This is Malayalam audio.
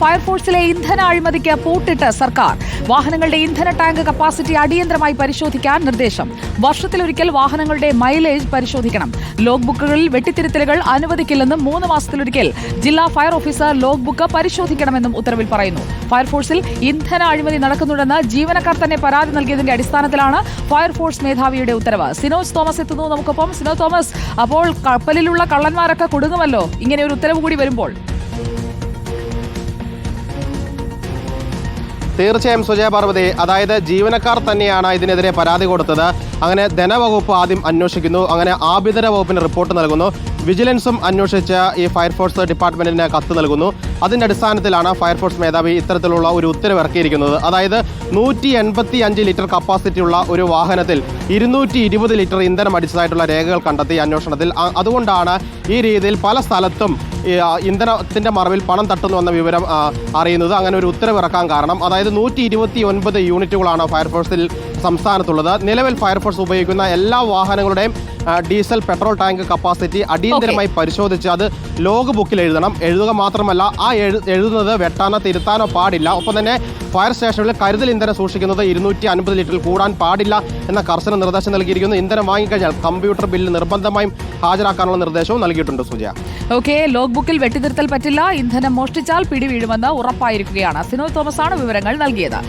ഫയർഫോഴ്സിലെ ഇന്ധന അഴിമതിക്ക് പൂട്ടിട്ട് സർക്കാർ. വാഹനങ്ങളുടെ ഇന്ധന ടാങ്ക് കപ്പാസിറ്റി അടിയന്തരമായി പരിശോധിക്കാൻ നിർദ്ദേശം. വർഷത്തിലൊരിക്കൽ വാഹനങ്ങളുടെ മൈലേജ് പരിശോധിക്കണം. ലോഗ് ബുക്കുകളിൽ വെട്ടിത്തിരുത്തലുകൾ അനുവദിക്കില്ലെന്നും 3 മാസത്തിലൊരിക്കൽ ജില്ലാ ഫയർ ഓഫീസർ ലോഗ് ബുക്ക് പരിശോധിക്കണമെന്നും ഉത്തരവിൽ പറയുന്നു. ഫയർഫോഴ്സിൽ ഇന്ധന അഴിമതി നടക്കുന്നുണ്ടെന്ന് ജീവനക്കാർ തന്നെ പരാതി നൽകിയതിന്റെ അടിസ്ഥാനത്തിലാണ് ഫയർഫോഴ്സ് മേധാവിയുടെ ഉത്തരവ്. സിനോജ് തോമസ് എത്തുന്നു നമുക്കൊപ്പം. സിനോജ് തോമസ്, അപ്പോൾ കപ്പലിലുള്ള കള്ളന്മാരൊക്കെ കുടുങ്ങുമല്ലോ ഇങ്ങനെ ഒരു ഉത്തരവ് കൂടി വരുമ്പോൾ? തീർച്ചയായും സുജയ പാർവതി, അതായത് ജീവനക്കാർ തന്നെയാണ് ഇതിനെതിരെ പരാതി കൊടുത്തത്. അങ്ങനെ ധനവകുപ്പ് ആദ്യം അന്വേഷിക്കുന്നു, അങ്ങനെ ആഭ്യന്തര വകുപ്പിന് റിപ്പോർട്ട് നൽകുന്നു, വിജിലൻസും അന്വേഷിച്ച് ഈ ഫയർഫോഴ്സ് ഡിപ്പാർട്ട്മെന്റിന് കത്ത് നൽകുന്നു. അതിന്റെ അടിസ്ഥാനത്തിലാണ് ഫയർഫോഴ്സ് മേധാവി ഇത്തരത്തിലുള്ള ഒരു ഉത്തരവ് ഇറക്കിയിരിക്കുന്നത്. അതായത് 185 ലിറ്റർ കപ്പാസിറ്റിയുള്ള ഒരു വാഹനത്തിൽ 220 ലിറ്റർ ഇന്ധനം അടിച്ചതായിട്ടുള്ള രേഖകൾ കണ്ടെത്തി അന്വേഷണത്തിൽ. അതുകൊണ്ടാണ് ഈ രീതിയിൽ പല സ്ഥലത്തും ഇന്ധനത്തിന്റെ മറവിൽ പണം തട്ടുന്നു എന്ന വിവരം അറിയുന്നത്. അങ്ങനെ ഒരു ഉത്തരവ് ഇറക്കാൻ കാരണം, അതായത് 129 യൂണിറ്റുകളാണ് ഫയർഫോഴ്സിൽ സംസ്ഥാനത്തുള്ളത്. നിലവിൽ ഫയർഫോഴ്സ് ഉപയോഗിക്കുന്ന എല്ലാ വാഹനങ്ങളുടെയും ഡീസൽ പെട്രോൾ ടാങ്ക് കപ്പാസിറ്റി അടിയന്തരമായി പരിശോധിച്ച് അത് ലോഗ് ബുക്കിൽ എഴുതുക മാത്രമല്ല, ആ എഴുതുന്നത് വെട്ടാനോ തിരുത്താനോ പാടില്ല. ഒപ്പം തന്നെ ഫയർ സ്റ്റേഷനുകളിൽ കരുതൽ ഇന്ധനം സൂക്ഷിക്കുന്നത് 250 ലിറ്ററിൽ കൂടാൻ പാടില്ല എന്ന കർശന നിർദ്ദേശം നൽകിയിരിക്കുന്നു. ഇന്ധനം വാങ്ങിക്കഴിഞ്ഞാൽ കമ്പ്യൂട്ടർ ബില്ല് നിർബന്ധമായും ഹാജരാക്കാനുള്ള നിർദ്ദേശവും നൽകിയിട്ടുണ്ട് സുജയ. ഓക്കെ, ലോഗ് ബുക്കിൽ വെട്ടിത്തിരുത്തൽ പറ്റില്ല, ഇന്ധനം മോഷ്ടിച്ചാൽ പിടിവീഴുമെന്ന് ഉറപ്പായിരിക്കുകയാണ്. സിനോജ് തോമസ് ആണ് വിവരങ്ങൾ നൽകിയത്.